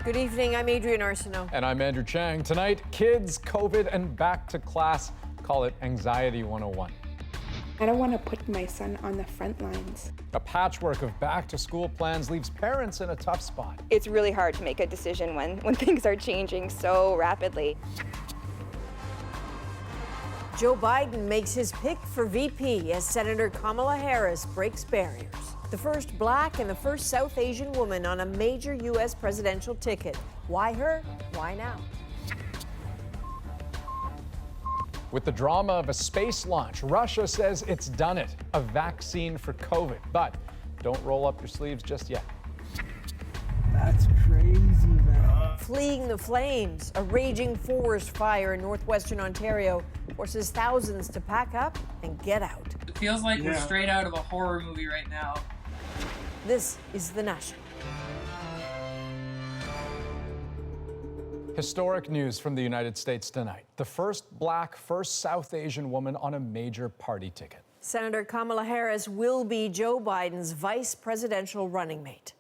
Good evening, I'm Adrienne Arsenault. And I'm Andrew Chang. Tonight, kids, COVID, and back to class. Call it Anxiety 101. I don't want to put my son on the front lines. A patchwork of back-to-school plans leaves parents in a tough spot. It's really hard to make a decision when things are changing so rapidly. Joe Biden makes his pick for VP as Senator Kamala Harris breaks barriers. The first Black and the first South Asian woman on a major U.S. presidential ticket. Why her? Why now? With the drama of a space launch, Russia says it's done it, a vaccine for COVID. But don't roll up your sleeves just yet. That's crazy, man. Fleeing the flames, a raging forest fire in northwestern Ontario forces thousands to pack up and get out. It feels like we're straight out of a horror movie right now. This is The National. Historic news from the United States tonight. The first Black, first South Asian woman on a major party ticket. Senator Kamala Harris will be Joe Biden's vice presidential running mate.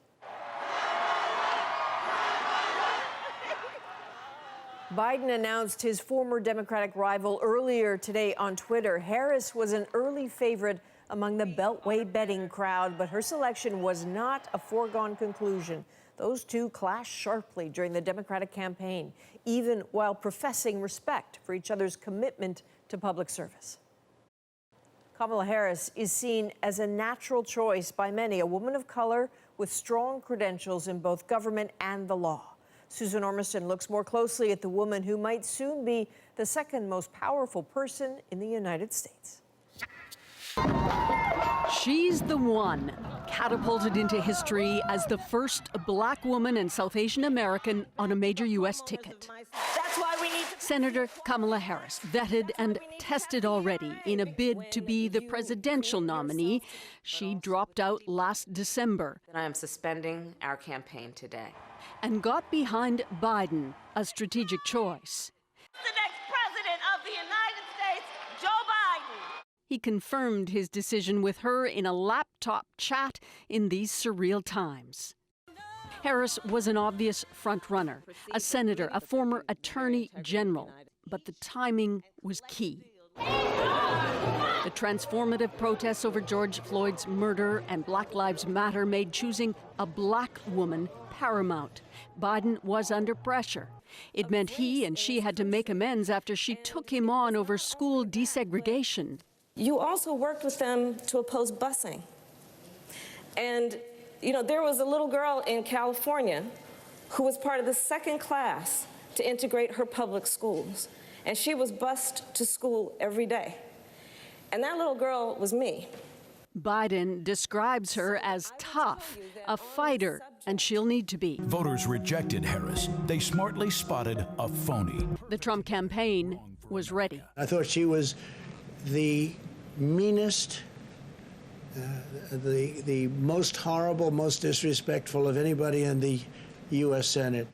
Biden announced his former Democratic rival earlier today on Twitter. Harris was an early favorite among the Beltway betting crowd, but her selection was not a foregone conclusion. Those two clashed sharply during the Democratic campaign, even while professing respect for each other's commitment to public service. Kamala Harris is seen as a natural choice by many, a woman of color with strong credentials in both government and the law. Susan Ormiston looks more closely at the woman who might soon be the second most powerful person in the United States. She's the one, catapulted into history as the first Black woman and South Asian American on a major U.S. ticket. That's why we need Senator Kamala Harris, vetted and tested already in a bid to be the presidential nominee. She dropped out last December. I am suspending our campaign today. And got behind Biden, a strategic choice. The next president of the United States, Joe Biden. He confirmed his decision with her in a laptop chat in these surreal times. Harris was an obvious frontrunner, a senator, a former attorney general, but the timing was key. The transformative protests over George Floyd's murder and Black Lives Matter made choosing a Black woman paramount. Biden was under pressure. It meant he and she had to make amends after she took him on over school desegregation. You also worked with them to oppose busing. And, you know, there was a little girl in California who was part of the second class to integrate her public schools. And she was bused to school every day. And that little girl was me. Biden describes her as tough, a fighter, and she'll need to be. Voters rejected Harris. They smartly spotted a phony. The Trump campaign was ready. I thought she was the meanest, the most horrible, most disrespectful of anybody in the U.S. Senate.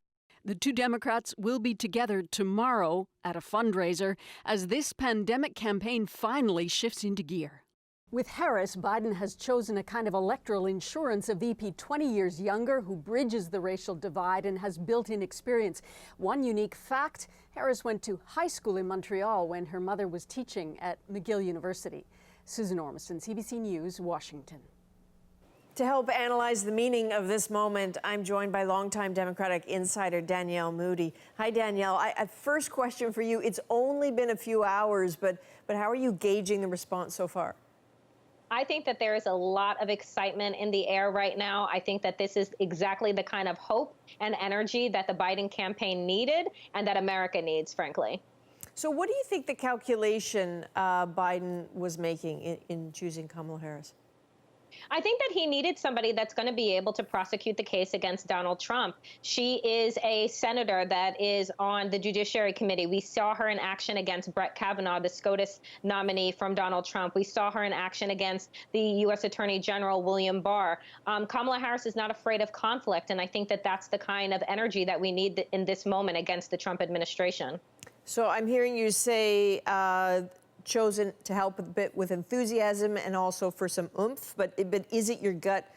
The two Democrats will be together tomorrow at a fundraiser as this pandemic campaign finally shifts into gear. With Harris, Biden has chosen a kind of electoral insurance, a VP 20 years younger who bridges the racial divide and has built-in experience. One unique fact, Harris went to high school in Montreal when her mother was teaching at McGill University. Susan Ormiston, CBC News, Washington. To help analyze the meaning of this moment, I'm joined by longtime Democratic insider Danielle Moody. Hi, Danielle. First question for you. It's only been a few hours, but how are you gauging the response so far? I think that there is a lot of excitement in the air right now. I think that this is exactly the kind of hope and energy that the Biden campaign needed and that America needs, frankly. So what do you think the calculation Biden was making in choosing Kamala Harris? I think that he needed somebody that's going to be able to prosecute the case against Donald Trump. She is a senator that is on the Judiciary Committee. We saw her in action against Brett Kavanaugh, the SCOTUS nominee from Donald Trump. We saw her in action against the U.S. Attorney General William Barr. Kamala Harris is not afraid of conflict, and I think that that's the kind of energy that we need in this moment against the Trump administration. So I'm hearing you say chosen to help a bit with enthusiasm and also for some oomph, but is it your gut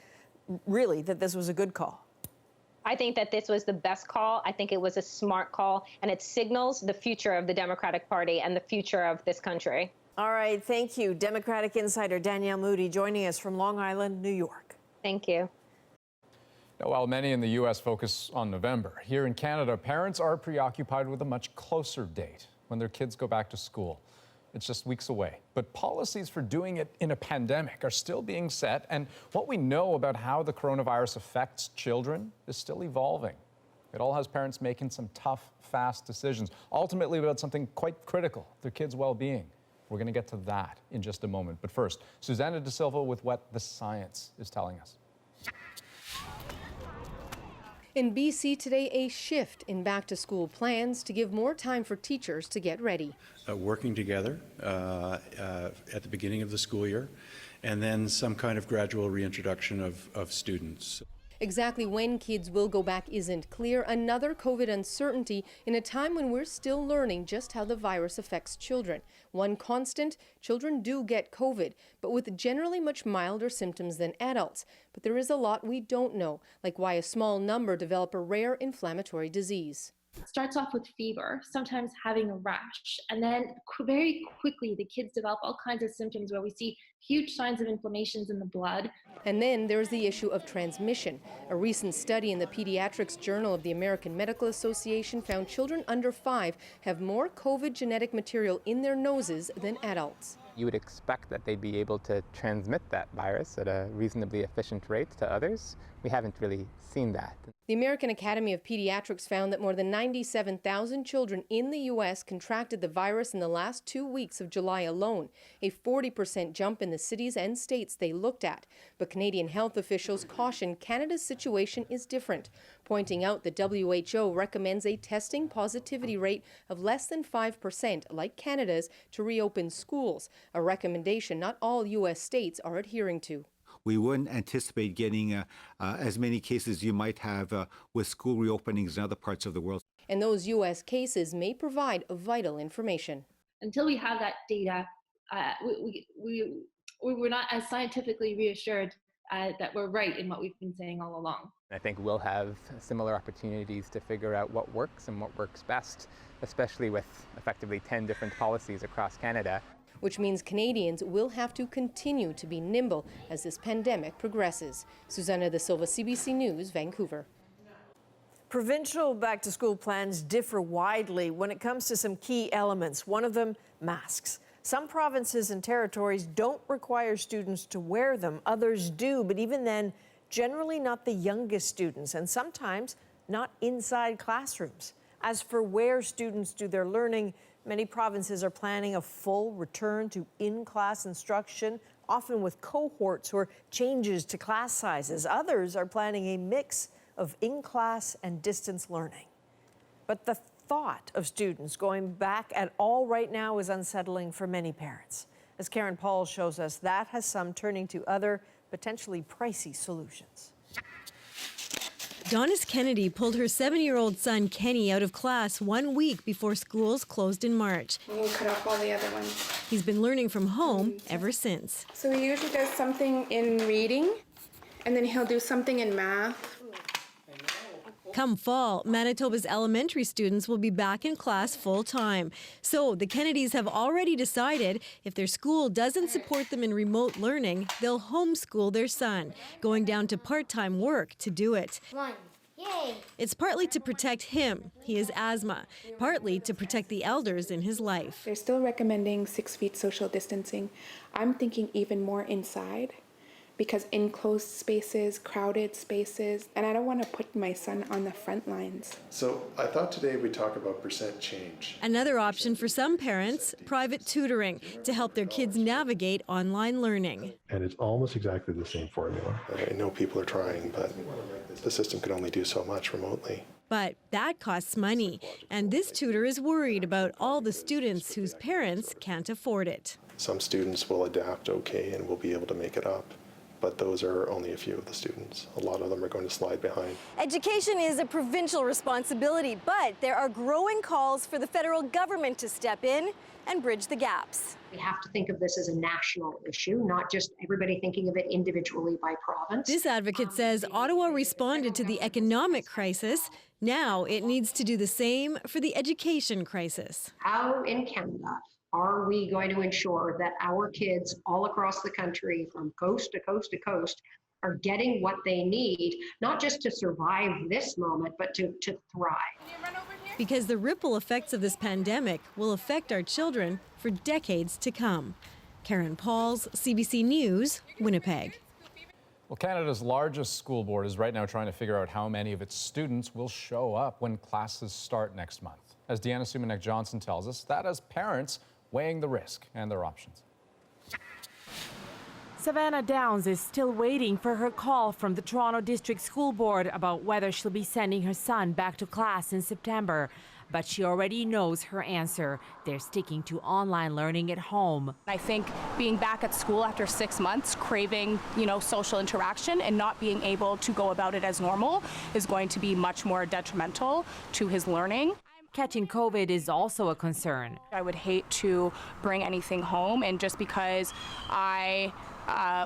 really that this was a good call? I think that this was the best call. I think it was a smart call, and it signals the future of the Democratic Party and the future of this country. All right, thank you. Democratic insider Danielle Moody joining us from Long Island, New York. Thank you. Now, while many in the U.S. focus on November, here in Canada, parents are preoccupied with a much closer date when their kids go back to school. It's just weeks away. But policies for doing it in a pandemic are still being set, and what we know about how the coronavirus affects children is still evolving. It all has parents making some tough, fast decisions, ultimately about something quite critical, their kids' well-being. We're going to get to that in just a moment. But first, Susanna De Silva with what the science is telling us. In BC today, a shift in back-to-school plans to give more time for teachers to get ready. Working together at the beginning of the school year, and then some kind of gradual reintroduction of students. Exactly when kids will go back isn't clear. Another COVID uncertainty in a time when we're still learning just how the virus affects children. One constant, children do get COVID, but with generally much milder symptoms than adults. But there is a lot we don't know, like why a small number develop a rare inflammatory disease. It starts off with fever, sometimes having a rash, and then very quickly the kids develop all kinds of symptoms where we see huge signs of inflammations in the blood. And then there's the issue of transmission. A recent study in the Pediatrics Journal of the American Medical Association found children under 5 have more COVID genetic material in their noses than adults. You would expect that they'd be able to transmit that virus at a reasonably efficient rate to others. We haven't really seen that. The American Academy of Pediatrics found that more than 97,000 children in the U.S. contracted the virus in the last 2 weeks of July alone, a 40% jump in the cities and states they looked at. But Canadian health officials caution Canada's situation is different, pointing out the WHO recommends a testing positivity rate of less than 5%, like Canada's, to reopen schools, a recommendation not all U.S. states are adhering to. We wouldn't anticipate getting as many cases you might have with school reopenings in other parts of the world. And those U.S. cases may provide vital information. Until we have that data, we're not as scientifically reassured that we're right in what we've been saying all along. I think we'll have similar opportunities to figure out what works and what works best, especially with effectively 10 different policies across Canada. Which means Canadians will have to continue to be nimble as this pandemic progresses. Susanna De Silva, CBC News, Vancouver. Provincial back-to-school plans differ widely when it comes to some key elements. One of them, masks. Some provinces and territories don't require students to wear them. Others do, but even then, generally not the youngest students, and sometimes not inside classrooms. As for where students do their learning, many provinces are planning a full return to in-class instruction, often with cohorts or changes to class sizes. Others are planning a mix of in-class and distance learning. But the thought of students going back at all right now is unsettling for many parents. As Karen Paul shows us, that has some turning to other, potentially pricey solutions. Donis Kennedy pulled her 7-year-old son Kenny out of class 1 week before schools closed in March. We'll cut off all the other ones. He's been learning from home ever since. So he usually does something in reading, and then he'll do something in math. Come fall, Manitoba's elementary students will be back in class full-time. So the Kennedys have already decided if their school doesn't support them in remote learning, they'll homeschool their son, going down to part-time work to do it. Yay! It's partly to protect him, he has asthma, partly to protect the elders in his life. They're still recommending 6 feet social distancing. I'm thinking even more inside, because enclosed spaces, crowded spaces, and I don't want to put my son on the front lines. So I thought today we'd talk about percent change. Another option for some parents, private tutoring, to help their kids navigate online learning. And it's almost exactly the same formula. I know people are trying, but the system can only do so much remotely. But that costs money, and this tutor is worried about all the students whose parents can't afford it. Some students will adapt okay and will be able to make it up. but those are only a few of the students. A lot of them are going to slide behind. Education is a provincial responsibility, but there are growing calls for the federal government to step in and bridge the gaps. We have to think of this as a national issue, not just everybody thinking of it individually by province. This advocate says Ottawa responded to the economic crisis. Now it needs to do the same for the education crisis. How in Canada are we going to ensure that our kids all across the country, from coast to coast to coast, are getting what they need, not just to survive this moment, but to thrive? Because the ripple effects of this pandemic will affect our children for decades to come. Karen Pauls, CBC News, Winnipeg. Well, Canada's largest school board is right now trying to figure out how many of its students will show up when classes start next month. As Deanna Sumanek-Johnson tells us, that has parents weighing the risk and their options. Savannah Downs is still waiting for her call from the Toronto District School Board about whether she'll be sending her son back to class in September. But she already knows her answer. They're sticking to online learning at home. I think being back at school after 6 months, craving, social interaction and not being able to go about it as normal is going to be much more detrimental to his learning. Catching COVID is also a concern. I would hate to bring anything home, and just because I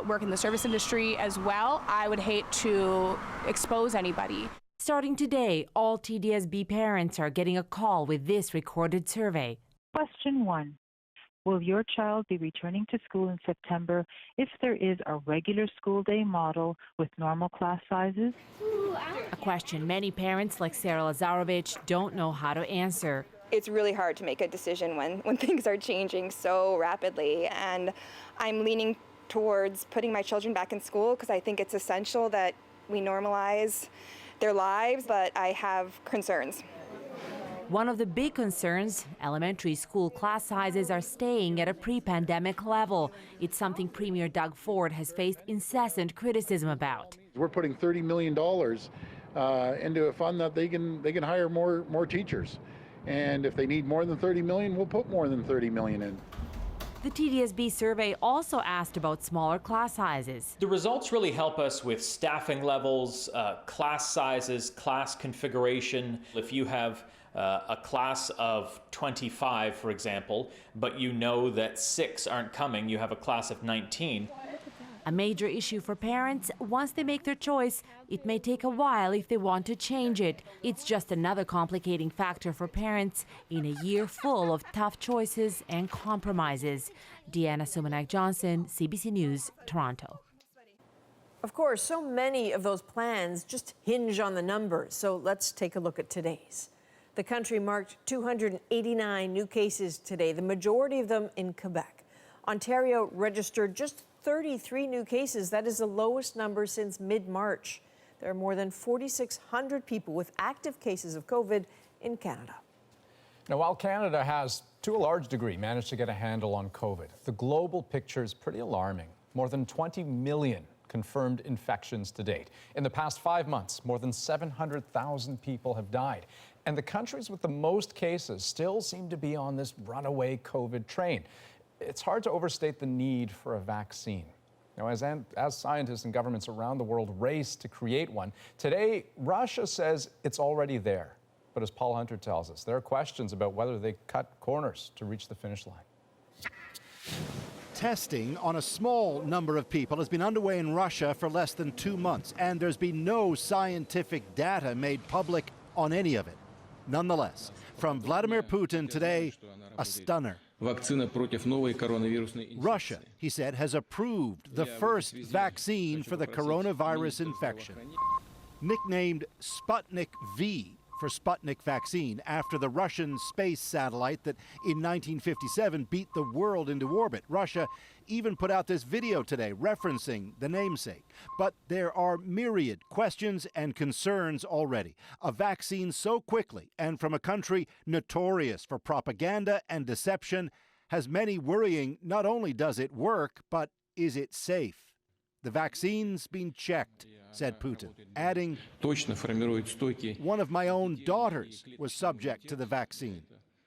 work in the service industry as well, I would hate to expose anybody. Starting today, all TDSB parents are getting a call with this recorded survey. Question 1. Will your child be returning to school in September if there is a regular school day model with normal class sizes? A question many parents like Sarah Lazarovich don't know how to answer. It's really hard to make a decision when things are changing so rapidly, and I'm leaning towards putting my children back in school because I think it's essential that we normalize their lives, but I have concerns. One of the big concerns, elementary school class sizes are staying at a pre-pandemic level. It's something Premier Doug Ford has faced incessant criticism about. We're putting $30 million into a fund that they can hire more teachers. And if they need more than $30 million, we'll put more than $30 million in. The TDSB survey also asked about smaller class sizes. The results really help us with staffing levels, class sizes, class configuration. If you have a class of 25, for example, but you know that 6 aren't coming, you have a class of 19. A major issue for parents, once they make their choice, it may take a while if they want to change it. It's just another complicating factor for parents in a year full of tough choices and compromises. Deanna Sumanek-Johnson, CBC News, Toronto. Of course, so many of those plans just hinge on the numbers, so let's take a look at today's. The country marked 289 new cases today, the majority of them in Quebec. Ontario registered just 33 new cases. That is the lowest number since mid-March. There are more than 4,600 people with active cases of COVID in Canada. Now, while Canada has, to a large degree, managed to get a handle on COVID, the global picture is pretty alarming. More than 20 million confirmed infections to date. In the past 5 months, more than 700,000 people have died. And the countries with the most cases still seem to be on this runaway COVID train. It's hard to overstate the need for a vaccine. Now, as scientists and governments around the world race to create one, today, Russia says it's already there. But as Paul Hunter tells us, there are questions about whether they cut corners to reach the finish line. Testing on a small number of people has been underway in Russia for less than 2 months, and there's been no scientific data made public on any of it. Nonetheless, from Vladimir Putin today, a stunner. Russia, he said, has approved the first vaccine for the coronavirus infection. Nicknamed Sputnik V for Sputnik vaccine after the Russian space satellite that in 1957 beat the world into orbit. Russia even put out this video today referencing the namesake. But there are myriad questions and concerns already. A vaccine so quickly and from a country notorious for propaganda and deception has many worrying not only does it work, but is it safe? The vaccine's been checked, said Putin, adding, one of my own daughters was subject to the vaccine.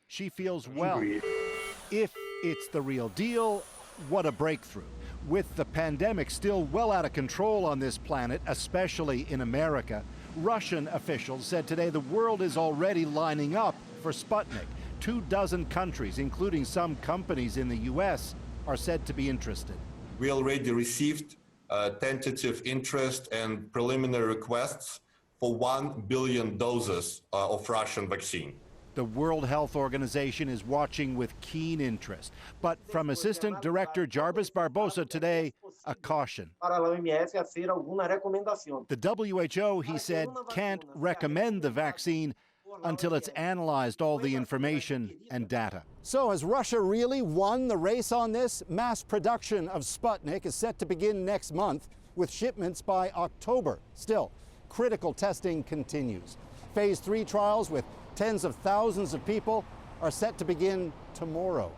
She feels well. If it's the real deal, what a breakthrough. With the pandemic still well out of control on this planet, especially in America, Russian officials said today the world is already lining up for Sputnik. 24 countries, including some companies in the U.S., are said to be interested. We already received tentative interest and preliminary requests for 1 billion doses of Russian vaccine. The World Health Organization is watching with keen interest. But from Assistant Director Jarvis Barbosa today, a caution. The WHO, he said, can't recommend the vaccine until it's analyzed all the information and data. So has Russia really won the race on this? Mass production of Sputnik is set to begin next month with shipments by October. Still, critical testing continues. Phase 3 trials with tens of thousands of people are set to begin tomorrow.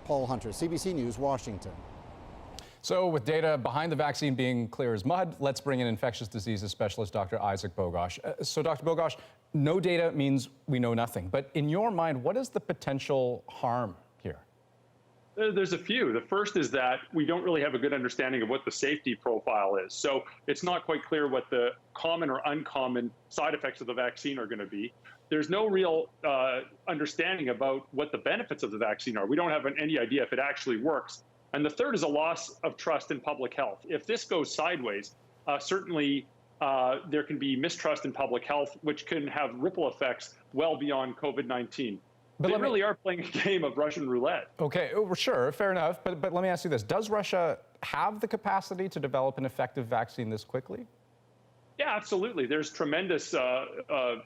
Paul Hunter, CBC News, Washington. So with data behind the vaccine being clear as mud, let's bring in infectious diseases specialist Dr. Isaac Bogosh. So Dr. Bogosh, no data means we know nothing. But in your mind, what is the potential harm here? There's a few. The first is that we don't really have a good understanding of what the safety profile is. So it's not quite clear what the common or uncommon side effects of the vaccine are going to be. There's no real understanding about what the benefits of the vaccine are. We don't have any idea if it actually works. And the third is a loss of trust in public health. If this goes sideways, certainly there can be mistrust in public health, which can have ripple effects well beyond COVID-19. But they really are playing a game of Russian roulette. Okay, sure, fair enough. But let me ask you this. Does Russia have the capacity to develop an effective vaccine this quickly? Yeah, absolutely. There's tremendous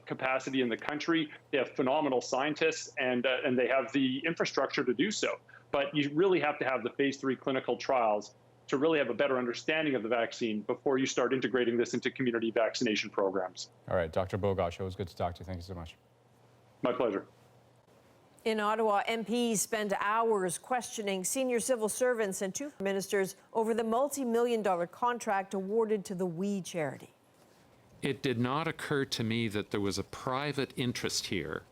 capacity in the country. They have phenomenal scientists, and they have the infrastructure to do so. But you really have to have the phase 3 clinical trials to really have a better understanding of the vaccine before you start integrating this into community vaccination programs. All right, Dr. Bogosh, it was good to talk to you. Thank you so much. My pleasure. In Ottawa, MPs spent hours questioning senior civil servants and 2 ministers over the multi-million-dollar contract awarded to the We charity. It did not occur to me that there was a private interest here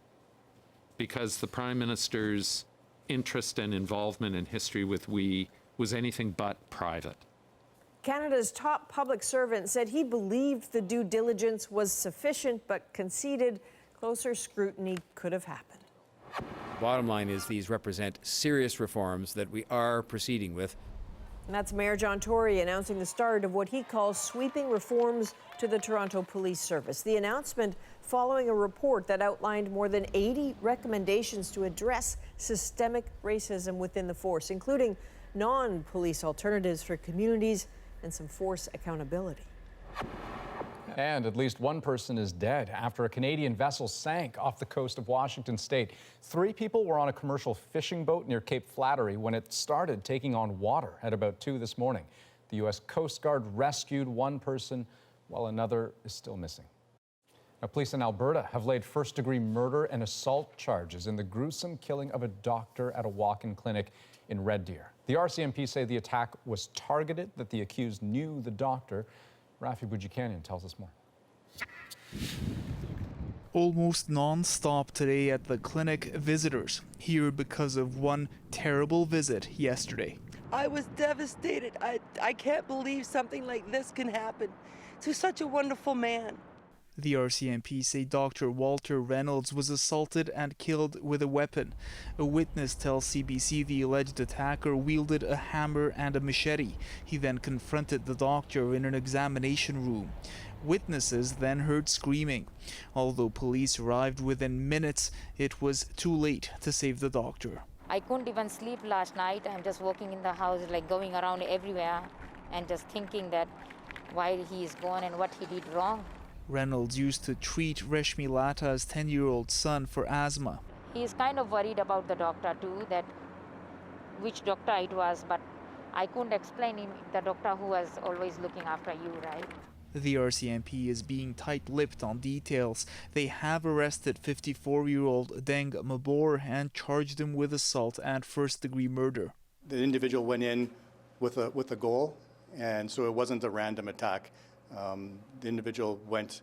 because the Prime Minister's interest and involvement in history with We was anything but private. Canada's top public servant said he believed the due diligence was sufficient, but conceded closer scrutiny could have happened. Bottom line is these represent serious reforms that we are proceeding with. And that's Mayor John Tory announcing the start of what he calls sweeping reforms to the Toronto Police Service. The announcement following a report that outlined more than 80 recommendations to address systemic racism within the force, including non-police alternatives for communities and some force accountability. And at least one person is dead after a Canadian vessel sank off the coast of Washington state. 3 people were on a commercial fishing boat near Cape Flattery when it started taking on water at about 2 this morning. The U.S. Coast Guard rescued 1 person while another is still missing. Now, police in Alberta have laid first-degree murder and assault charges in the gruesome killing of a doctor at a walk-in clinic in Red Deer. The RCMP say the attack was targeted, that the accused knew the doctor. Rafi Boudjikanian tells us more. Almost non-stop today at the clinic, visitors here because of one terrible visit yesterday. I was devastated. I can't believe something like this can happen to such a wonderful man. The RCMP say Dr. Walter Reynolds was assaulted and killed with a weapon. A witness tells CBC the alleged attacker wielded a hammer and a machete. He then confronted the doctor in an examination room. Witnesses then heard screaming. Although police arrived within minutes, it was too late to save the doctor. I couldn't even sleep last night. I'm just walking in the house, like going around everywhere and just thinking that why he is gone and what he did wrong. Reynolds used to treat Reshmi Lata's 10-year-old son for asthma. He is kind of worried about the doctor too, that which doctor it was, but I couldn't explain him, the doctor who was always looking after you, right? The RCMP is being tight-lipped on details. They have arrested 54-year-old Deng Mabor and charged him with assault and first-degree murder. The individual went in with a goal, and so it wasn't a random attack. The individual went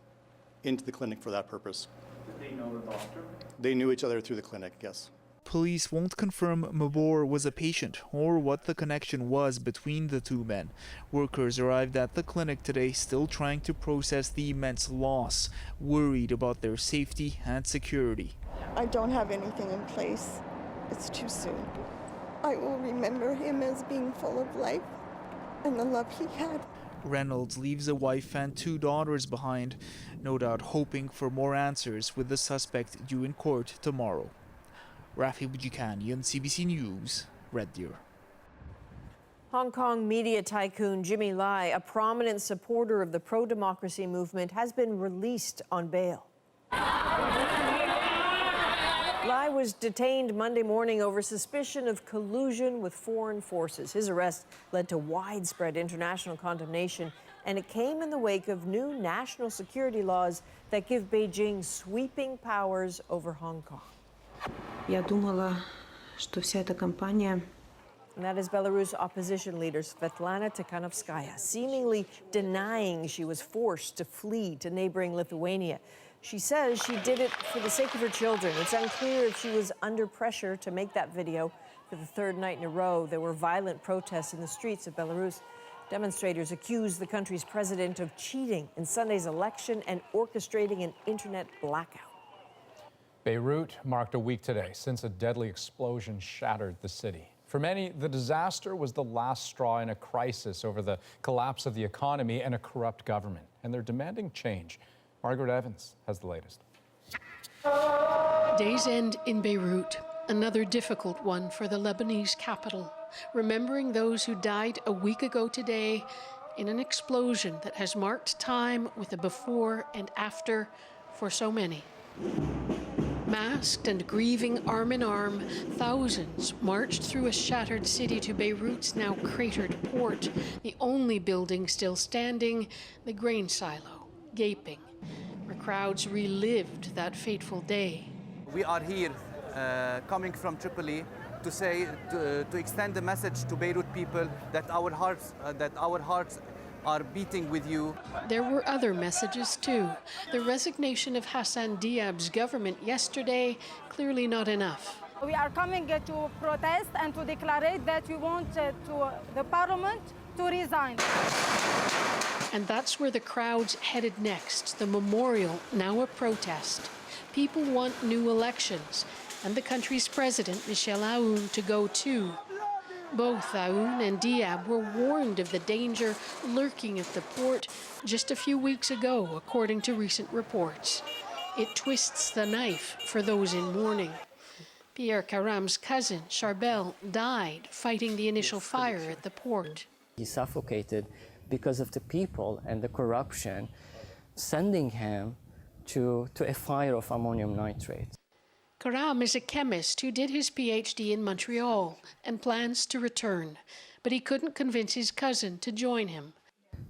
into the clinic for that purpose. Did they know the doctor? They knew each other through the clinic, yes. police won't confirm Mabor was a patient or what the connection was between the two men. Workers arrived at the clinic today still trying to process the immense loss, worried about their safety and security. I don't have anything in place. It's too soon. I will remember him as being full of life and the love he had. Reynolds leaves a wife and 2 daughters behind, no doubt hoping for more answers with the suspect due in court tomorrow. Rafi Bujikanian, CBC News, Red Deer. Hong Kong media tycoon Jimmy Lai, a prominent supporter of the pro-democracy movement, has been released on bail. Lai was detained Monday morning over suspicion of collusion with foreign forces. His arrest led to widespread international condemnation, and it came in the wake of new national security laws that give Beijing sweeping powers over Hong Kong. Я думала, что вся эта кампания. And that is Belarus opposition leader Svetlana Tikhanouskaya, seemingly denying she was forced to flee to neighboring Lithuania. She says she did it for the sake of her children. It's unclear if she was under pressure to make that video. For the 3rd night in a row, there were violent protests in the streets of Belarus. Demonstrators accused the country's president of cheating in Sunday's election and orchestrating an internet blackout. Beirut marked a week today since a deadly explosion shattered the city. For many, the disaster was the last straw in a crisis over the collapse of the economy and a corrupt government, and they're demanding change. Margaret Evans has the latest. Day's end in Beirut, another difficult one for the Lebanese capital, remembering those who died a week ago today in an explosion that has marked time with a before and after for so many. Masked and grieving arm in arm, thousands marched through a shattered city to Beirut's now cratered port, the only building still standing, the grain silo, gaping, where crowds relived that fateful day. We are here coming from Tripoli to say, to extend the message to Beirut people that our hearts are beating with you. There were other messages too. The resignation of Hassan Diab's government yesterday, clearly not enough. We are coming to protest and to declare that we want the parliament to resign. And that's where the crowd's headed next, the memorial, now a protest. People want new elections, and the country's president, Michel Aoun, to go too. Both Aoun and Diab were warned of the danger lurking at the port just a few weeks ago, according to recent reports. It twists the knife for those in mourning. Pierre Karam's cousin, Charbel, died fighting the initial fire at the port. He suffocated because of the people and the corruption sending him to a fire of ammonium nitrate. Karam is a chemist who did his PhD in Montreal and plans to return, but he couldn't convince his cousin to join him.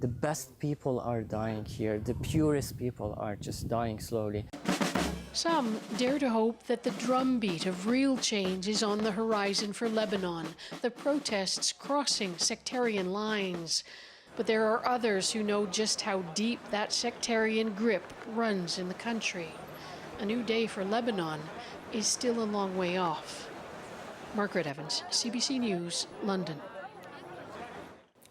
The best people are dying here. The purest people are just dying slowly. Some dare to hope that the drumbeat of real change is on the horizon for Lebanon, the protests crossing sectarian lines. But there are others who know just how deep that sectarian grip runs in the country. A new day for Lebanon is still a long way off. Margaret Evans, CBC News, London.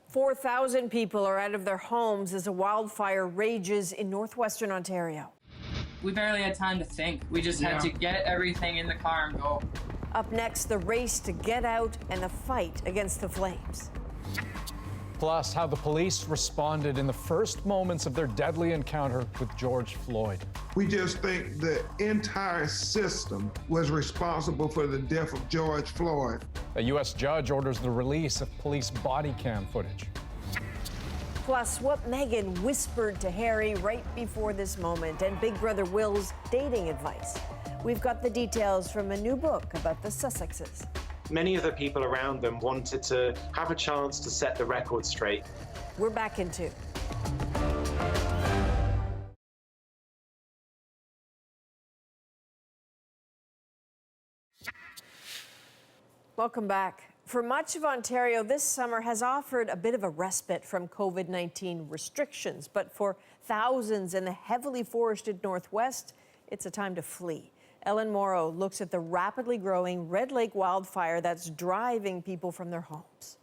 4,000 people are out of their homes as a wildfire rages in northwestern Ontario. We barely had time to think. We just had to get everything in the car and go. Up next, the race to get out and the fight against the flames. Plus, how the police responded in the first moments of their deadly encounter with George Floyd. We just think the entire system was responsible for the death of George Floyd. A U.S. judge orders the release of police body cam footage. Plus, what Meghan whispered to Harry right before this moment, and Big Brother Will's dating advice. We've got the details from a new book about the Sussexes. Many of the people around them wanted to have a chance to set the record straight. We're back in 2. Welcome back. For much of Ontario, this summer has offered a bit of a respite from COVID-19 restrictions, but for thousands in the heavily forested Northwest, it's a time to flee. Ellen Morrow looks at the rapidly growing Red Lake wildfire that's driving people from their homes.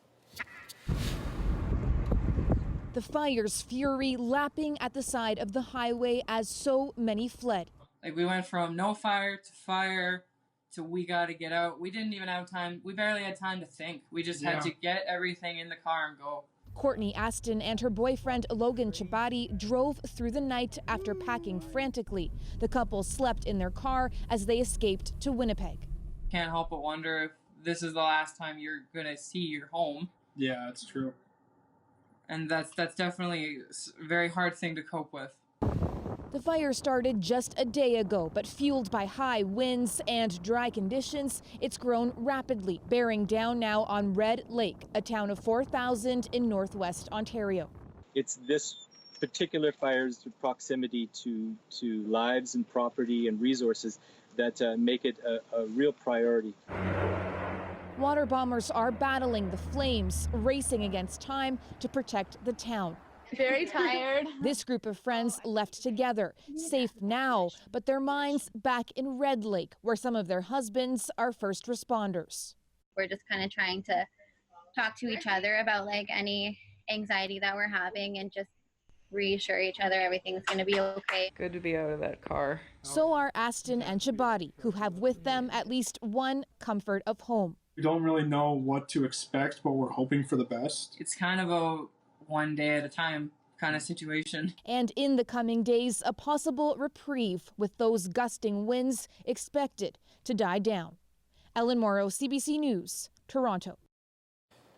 The fire's fury lapping at the side of the highway as so many fled. Like, we went from no fire to we got to get out. We didn't even have time. We barely had time to think. We just had to get everything in the car and go. Courtney Aston and her boyfriend Logan Chabadi drove through the night after packing frantically. The couple slept in their car as they escaped to Winnipeg. Can't help but wonder if this is the last time you're going to see your home. Yeah, it's true. And that's definitely a very hard thing to cope with. The fire started just a day ago, but fueled by high winds and dry conditions, it's grown rapidly, bearing down now on Red Lake, a town of 4,000 in northwest Ontario. It's this particular fire's proximity to lives and property and resources that make it a real priority. Water bombers are battling the flames, racing against time to protect the town. Very tired. This group of friends left together, safe now, but their minds back in Red Lake, where some of their husbands are first responders. We're just kind of trying to talk to each other about like any anxiety that we're having and just reassure each other everything's going to be okay. Good to be out of that car. So are Aston and Chabadi, who have with them at least one comfort of home. We don't really know what to expect, but we're hoping for the best. It's kind of a one day at a time kind of situation. And in the coming days, a possible reprieve with those gusting winds expected to die down. Ellen Morrow, CBC News, Toronto.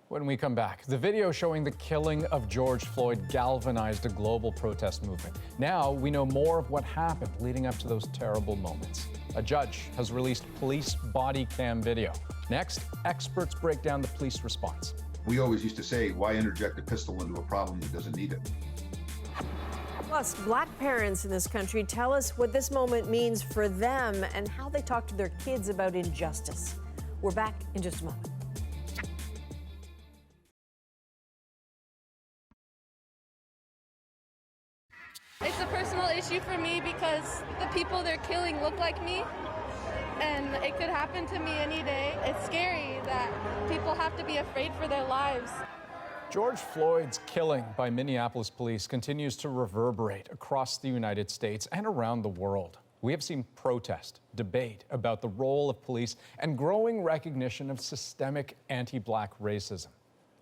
When we come back, the video showing the killing of George Floyd galvanized a global protest movement. Now we know more of what happened leading up to those terrible moments. A judge has released police body cam video. Next, experts break down the police response. We always used to say, why interject a pistol into a problem that doesn't need it? Plus, Black parents in this country tell us what this moment means for them and how they talk to their kids about injustice. We're back in just a moment. It's a personal issue for me because the people they're killing look like me. And it could happen to me any day. It's scary that people have to be afraid for their lives. George Floyd's killing by Minneapolis police continues to reverberate across the United States and around the world. We have seen protest, debate about the role of police, and growing recognition of systemic anti-Black racism.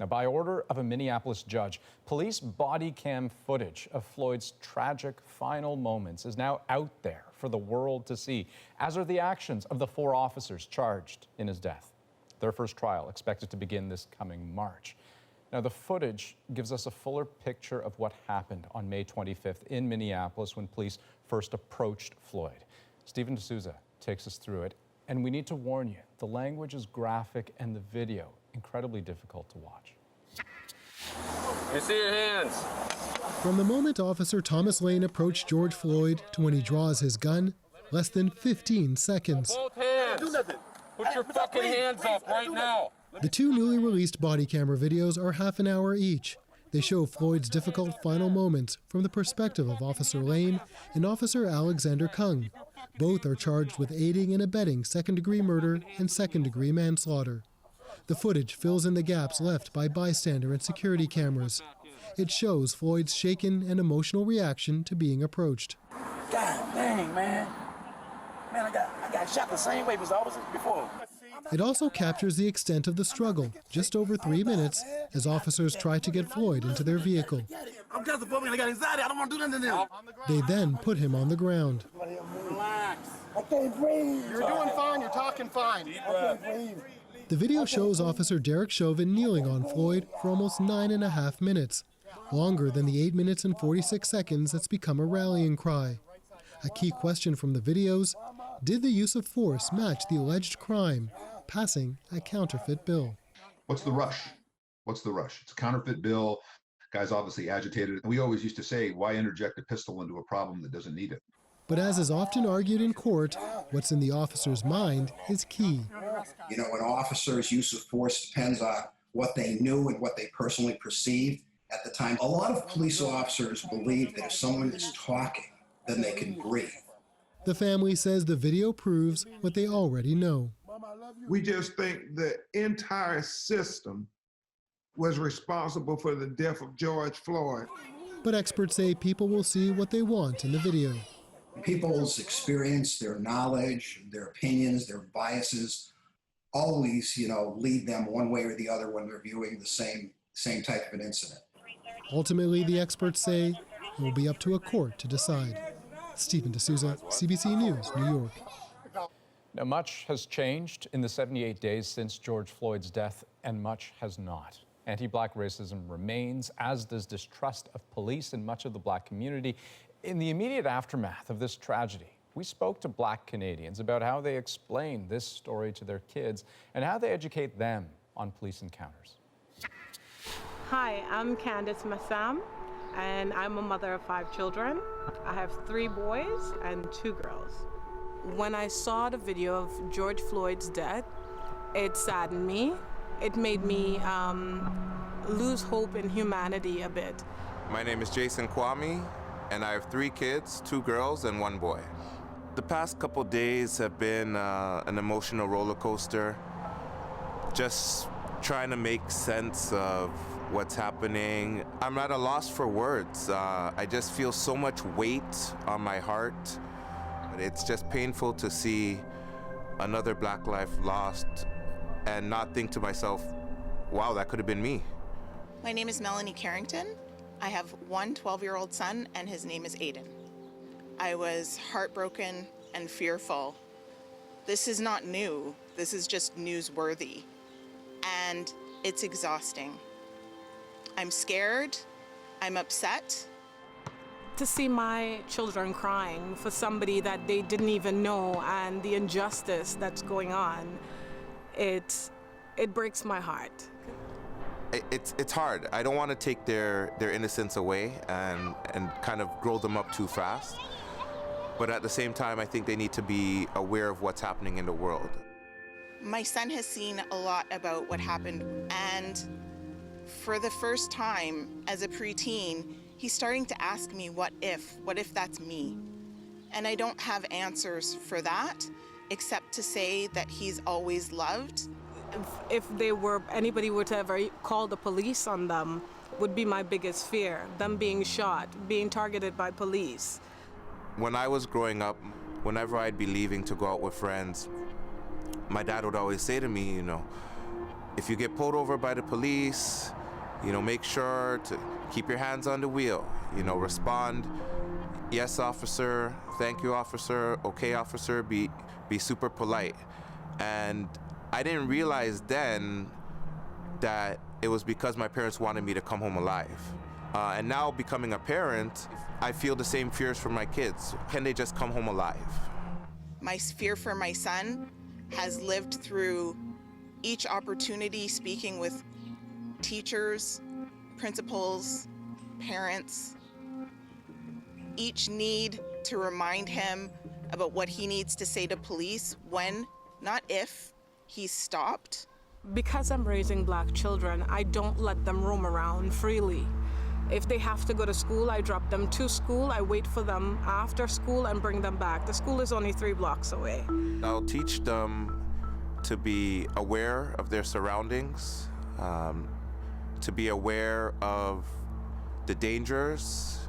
Now, by order of a Minneapolis judge, police body cam footage of Floyd's tragic final moments is now out there for the world to see, as are the actions of the 4 officers charged in his death. Their first trial expected to begin this coming March. Now, the footage gives us a fuller picture of what happened on May 25th in Minneapolis when police first approached Floyd. Stephen D'Souza takes us through it, and we need to warn you, the language is graphic and the video incredibly difficult to watch. I see your hands. From the moment Officer Thomas Lane approached George Floyd to when he draws his gun, less than 15 seconds. Both hands. Do nothing. Put your fucking hands up right now. The 2 newly released body camera videos are half an hour each. They show Floyd's difficult final moments from the perspective of Officer Lane and Officer Alexander Kung. Both are charged with aiding and abetting second-degree murder and second-degree manslaughter. The footage fills in the gaps left by bystander and security cameras. It shows Floyd's shaken and emotional reaction to being approached. God dang, man. Man, I got shot the same way as officers before. It also captures the extent of the struggle, just over 3 minutes, as officers try to get Floyd into their vehicle. I'm claustrophobic and I got anxiety. I don't want to do nothing to them. They then put him on the ground. Relax. I can't breathe. You're doing fine. You're talking fine. I can't breathe. The video shows Officer Derek Chauvin kneeling on Floyd for almost 9.5 minutes, longer than the 8 minutes and 46 seconds that's become a rallying cry. A key question from the videos, did the use of force match the alleged crime, passing a counterfeit bill? What's the rush? What's the rush? It's a counterfeit bill. Guy's obviously agitated. We always used to say, why interject a pistol into a problem that doesn't need it? But as is often argued in court, what's in the officer's mind is key. You know, an officer's use of force depends on what they knew and what they personally perceived at the time. A lot of police officers believe that if someone is talking, then they can breathe. The family says the video proves what they already know. We just think the entire system was responsible for the death of George Floyd. But experts say people will see what they want in the video. People's experience, their knowledge, their opinions, their biases always, lead them one way or the other when they're viewing the same type of an incident. Ultimately, the experts say it will be up to a court to decide. Stephen D'Souza, CBC News, New York. Now, much has changed in the 78 days since George Floyd's death, and much has not. Anti-Black racism remains, as does distrust of police in much of the Black community. In the immediate aftermath of this tragedy, we spoke to Black Canadians about how they explain this story to their kids and how they educate them on police encounters. Hi, I'm Candice Massam, and I'm a mother of 5 children. I have 3 boys and 2 girls. When I saw the video of George Floyd's death, it saddened me. It made me lose hope in humanity a bit. My name is Jason Kwame, and I have 3 kids, 2 girls and 1 boy. The past couple days have been an emotional roller coaster. Just trying to make sense of what's happening. I'm at a loss for words. I just feel so much weight on my heart. It's just painful to see another Black life lost and not think to myself, wow, that could have been me. My name is Melanie Carrington. I have one 12-year-old son, and his name is Aiden. I was heartbroken and fearful. This is not new. This is just newsworthy. And it's exhausting. I'm scared. I'm upset. To see my children crying for somebody that they didn't even know and the injustice that's going on, it breaks my heart. It's hard. I don't want to take their innocence away and kind of grow them up too fast. But at the same time, I think they need to be aware of what's happening in the world. My son has seen a lot about what happened, and for the first time as a preteen, he's starting to ask me, what if that's me? And I don't have answers for that, except to say that he's always loved. If anybody were to ever call the police on them, would be my biggest fear, them being shot, being targeted by police. When I was growing up, whenever I'd be leaving to go out with friends, my dad would always say to me, if you get pulled over by the police, make sure to keep your hands on the wheel, respond, yes, officer, thank you, officer, okay, officer, be super polite. And I didn't realize then that it was because my parents wanted me to come home alive. And now becoming a parent, I feel the same fears for my kids. Can they just come home alive? My fear for my son has lived through each opportunity speaking with teachers, principals, parents. Each need to remind him about what he needs to say to police when, not if, he's stopped. Because I'm raising Black children, I don't let them roam around freely. If they have to go to school, I drop them to school. I wait for them after school and bring them back. The school is only 3 blocks away. I'll teach them to be aware of their surroundings, to be aware of the dangers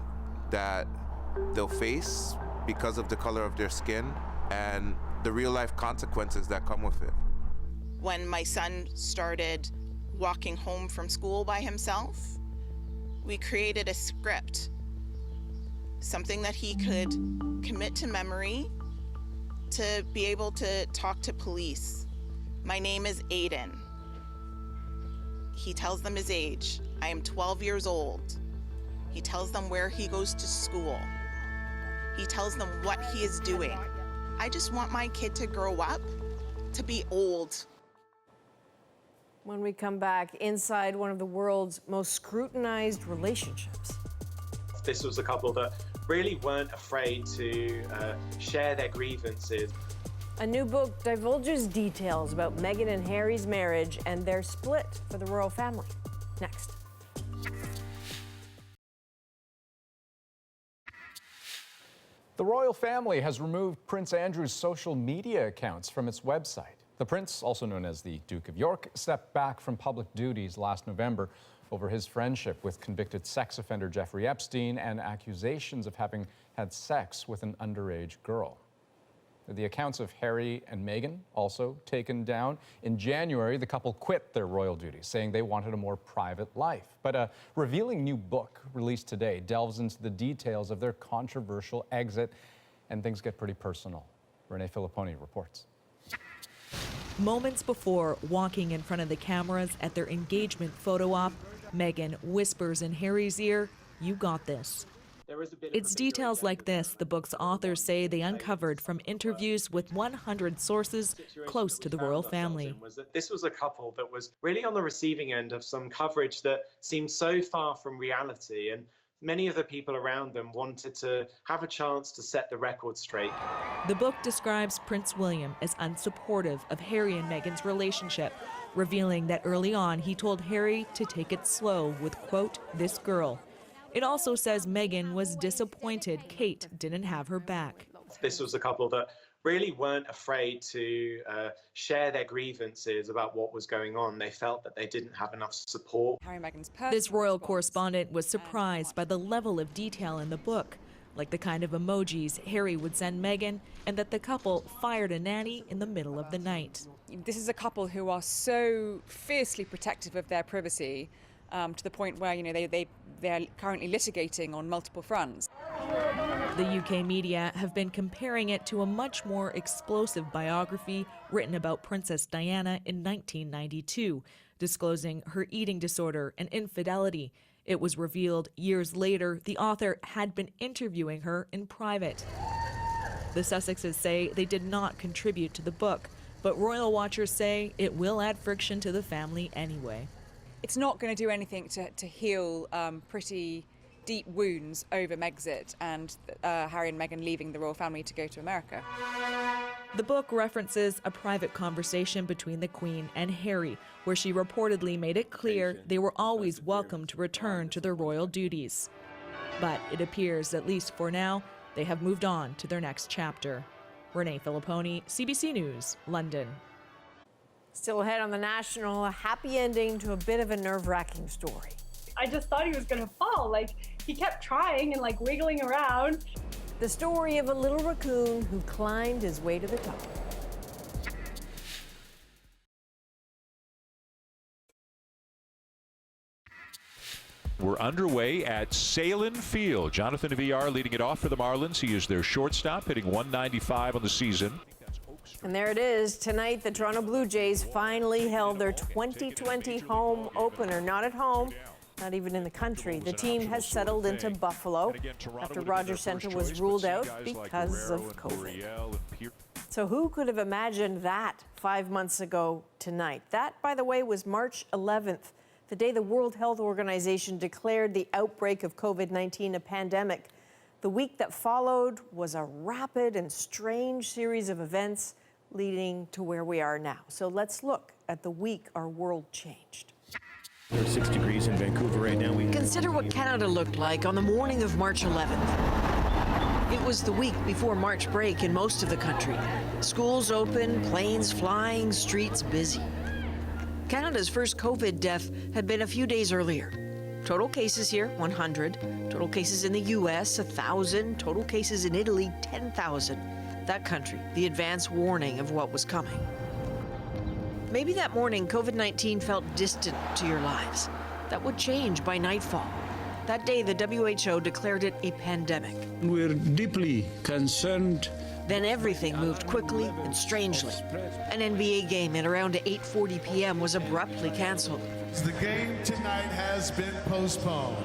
that they'll face because of the color of their skin and the real-life consequences that come with it. When my son started walking home from school by himself, we created a script, something that he could commit to memory to be able to talk to police. My name is Aiden. He tells them his age. I am 12 years old. He tells them where he goes to school. He tells them what he is doing. I just want my kid to grow up, to be old. When we come back, inside one of the world's most scrutinized relationships. This was a couple that really weren't afraid to share their grievances. A new book divulges details about Meghan and Harry's marriage and their split for the royal family. Next. The royal family has removed Prince Andrew's social media accounts from its website. The prince, also known as the Duke of York, stepped back from public duties last November over his friendship with convicted sex offender Jeffrey Epstein and accusations of having had sex with an underage girl. The accounts of Harry and Meghan also taken down. In January, the couple quit their royal duties, saying they wanted a more private life. But a revealing new book released today delves into the details of their controversial exit, and things get pretty personal. Renee Filipponi reports. Moments before walking in front of the cameras at their engagement photo op, Meghan whispers in Harry's ear, "You got this." It's details like this the book's authors say they uncovered from interviews with 100 sources close to the royal family. This was a couple that was really on the receiving end of some coverage that seemed so far from reality, and many of the people around them wanted to have a chance to set the record straight. The book describes Prince William as unsupportive of Harry and Meghan's relationship, revealing that early on he told Harry to take it slow with, quote, "this girl." It also says Meghan was disappointed Kate didn't have her back. This was a couple that really weren't afraid to share their grievances about what was going on. They felt that they didn't have enough support. This royal correspondent was surprised by the level of detail in the book, like the kind of emojis Harry would send Meghan, and that the couple fired a nanny in the middle of the night. This is a couple who are so fiercely protective of their privacy, to the point where they're currently litigating on multiple fronts. The UK media have been comparing it to a much more explosive biography written about Princess Diana in 1992, disclosing her eating disorder and infidelity. It was revealed years later the author had been interviewing her in private. The Sussexes say they did not contribute to the book, but royal watchers say it will add friction to the family anyway. It's not going to do anything to heal pretty deep wounds over Megxit and Harry and Meghan leaving the royal family to go to America. The book references a private conversation between the Queen and Harry, where she reportedly made it clear they were always welcome to return to their royal duties. But it appears, at least for now, they have moved on to their next chapter. Renee Filipponi, CBC News, London. Still ahead on The National, a happy ending to a bit of a nerve-wracking story. I just thought he was gonna fall. He kept trying and wiggling around. The story of a little raccoon who climbed his way to the top. We're underway at Salem Field. Jonathan VR leading it off for the Marlins. He is their shortstop, hitting .195 on the season. And there it is. Tonight, the Toronto Blue Jays finally held their 2020 home opener. Not at home, not even in the country. The team has settled into Buffalo after Rogers Centre was ruled out because of COVID. So who could have imagined that 5 months ago tonight? That, by the way, was March 11th, the day the World Health Organization declared the outbreak of COVID-19 a pandemic. The week that followed was a rapid and strange series of events leading to where we are now. So let's look at the week our world changed. There's 6 degrees in Vancouver right now. Consider what Canada looked like on the morning of March 11th. It was the week before March break in most of the country. Schools open, planes flying, streets busy. Canada's first COVID death had been a few days earlier. Total cases here, 100. Total cases in the U.S., 1,000. Total cases in Italy, 10,000. That country, the advance warning of what was coming. Maybe that morning, COVID-19 felt distant to your lives. That would change by nightfall. That day, the WHO declared it a pandemic. We're deeply concerned. Then everything moved quickly and strangely. An NBA game at around 8:40 p.m. was abruptly canceled. The game tonight has been postponed.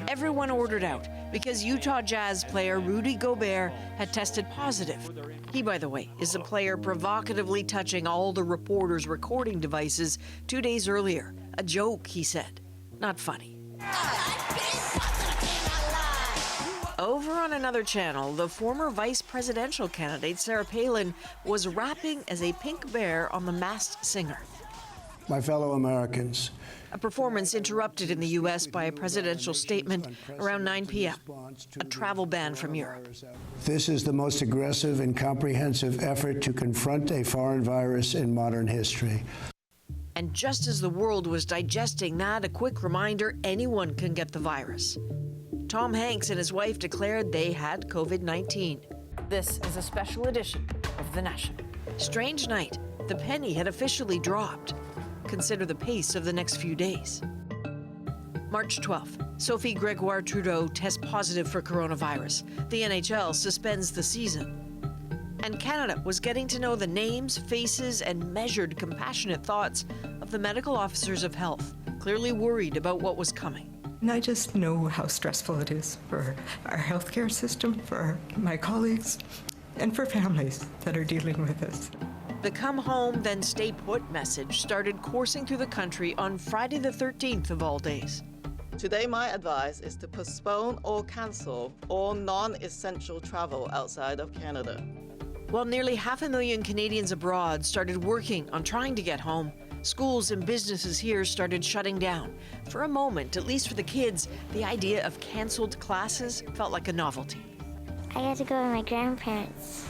Everyone ordered out because Utah Jazz player Rudy Gobert had tested positive. He, by the way, is a player provocatively touching all the reporters' recording devices 2 days earlier. A joke, he said. Not funny. Over on another channel, the former vice presidential candidate Sarah Palin was rapping as a pink bear on The Masked Singer. my fellow Americans. A performance interrupted in the U.S. by a presidential statement around 9 p.m., a travel ban from Europe. This is the most aggressive and comprehensive effort to confront a foreign virus in modern history. And just as the world was digesting that, a quick reminder, anyone can get the virus. Tom Hanks and his wife declared they had COVID-19. This is a special edition of The National. Strange night. The penny had officially dropped. Consider the pace of the next few days. March 12th, Sophie Gregoire Trudeau tests positive for coronavirus. The NHL suspends the season. And Canada was getting to know the names, faces, and measured, compassionate thoughts of the medical officers of health, clearly worried about what was coming. And I just know how stressful it is for our healthcare system, for my colleagues, and for families that are dealing with this. The come home, then stay put message started coursing through the country on Friday the 13th of all days. Today, my advice is to postpone or cancel all non-essential travel outside of Canada. While nearly 500,000 Canadians abroad started working on trying to get home, schools and businesses here started shutting down. For a moment, at least for the kids, the idea of canceled classes felt like a novelty. I got to go with my grandparents.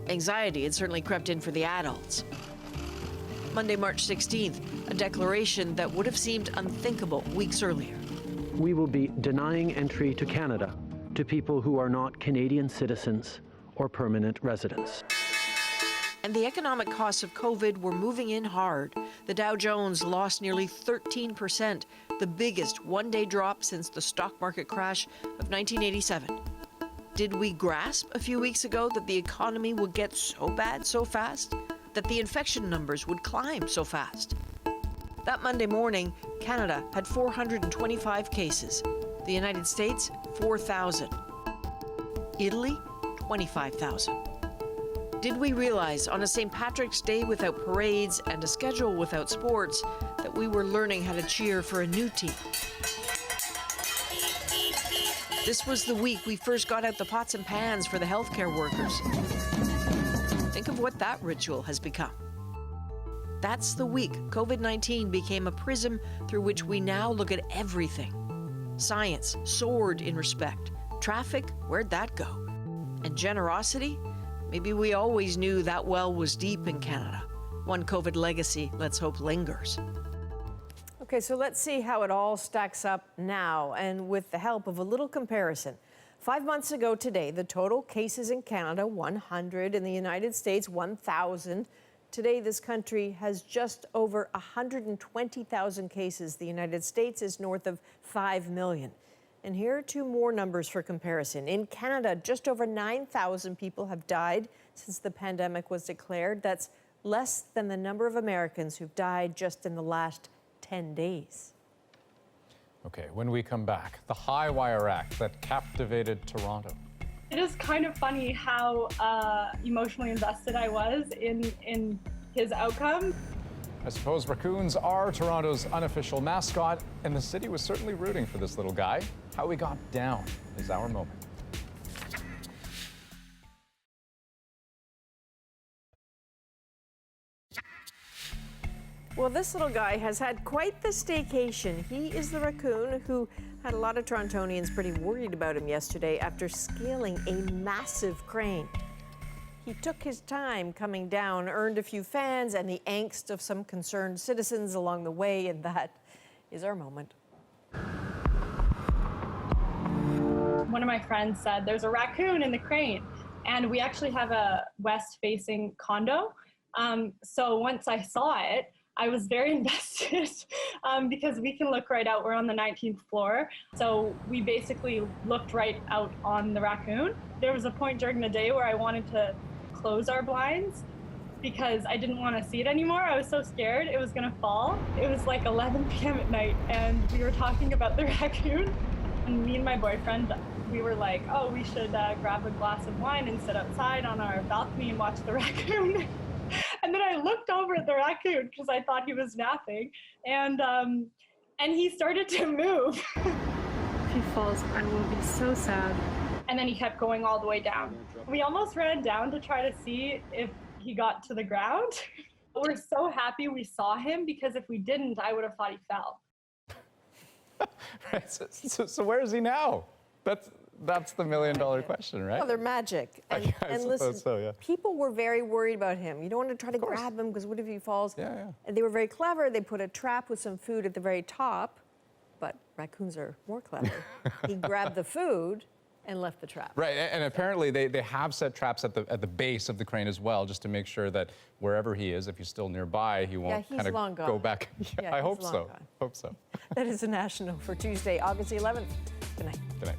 Anxiety had certainly crept in for the adults. Monday, March 16th, a declaration that would have seemed unthinkable weeks earlier. We will be denying entry to Canada to people who are not Canadian citizens or permanent residents. And the economic costs of COVID were moving in hard. The Dow Jones lost nearly 13%, the biggest one-day drop since the stock market crash of 1987. Did we grasp a few weeks ago that the economy would get so bad so fast? That the infection numbers would climb so fast? That Monday morning, Canada had 425 cases. The United States, 4,000. Italy, 25,000. Did we realize on a St. Patrick's Day without parades and a schedule without sports that we were learning how to cheer for a new team? This was the week we first got out the pots and pans for the healthcare workers. Think of what that ritual has become. That's the week COVID-19 became a prism through which we now look at everything. Science soared in respect. Traffic, where'd that go? And generosity? Maybe we always knew that well was deep in Canada. One COVID legacy, let's hope, lingers. Okay, so let's see how it all stacks up now, and with the help of a little comparison. 5 months ago today, the total cases in Canada, 100. In the United States, 1,000. Today, this country has just over 120,000 cases. The United States is north of 5 million. And here are two more numbers for comparison. In Canada, just over 9,000 people have died since the pandemic was declared. That's less than the number of Americans who've died just in the last 10 days. Okay, when we come back, the High Wire Act that captivated Toronto. It is kind of funny how emotionally invested I was in his outcome. I suppose raccoons are Toronto's unofficial mascot, and the city was certainly rooting for this little guy. How he got down is our moment. Well, this little guy has had quite the staycation. He is the raccoon who had a lot of Torontonians pretty worried about him yesterday after scaling a massive crane. He took his time coming down, earned a few fans and the angst of some concerned citizens along the way, and that is our moment. One of my friends said, there's a raccoon in the crane. And we actually have a west-facing condo. So once I saw it, I was very invested because we can look right out. We're on the 19th floor. So we basically looked right out on the raccoon. There was a point during the day where I wanted to close our blinds because I didn't want to see it anymore. I was so scared it was going to fall. It was like 11 p.m. at night and we were talking about the raccoon. And me and my boyfriend, we were like, oh, we should grab a glass of wine and sit outside on our balcony and watch the raccoon. And then I looked over at the raccoon because I thought he was napping, and he started to move. If he falls, I will be so sad. And then he kept going all the way down. We almost ran down to try to see if he got to the ground. We're so happy we saw him because if we didn't, I would have thought he fell. Right. So where is he now? That's the million-dollar question, right? Oh, they're magic. And, I listen, suppose so, yeah. people were very worried about him. You don't want to try to grab him because what if he falls? Yeah. And they were very clever. They put a trap with some food at the very top, but raccoons are more clever. He grabbed the food and left the trap. Right, and apparently they have set traps at the base of the crane as well, just to make sure that wherever he is, if he's still nearby, he won't kind of go back. Yeah, I hope so. Hope so. That is the National for Tuesday, August 11th. Good night. Good night.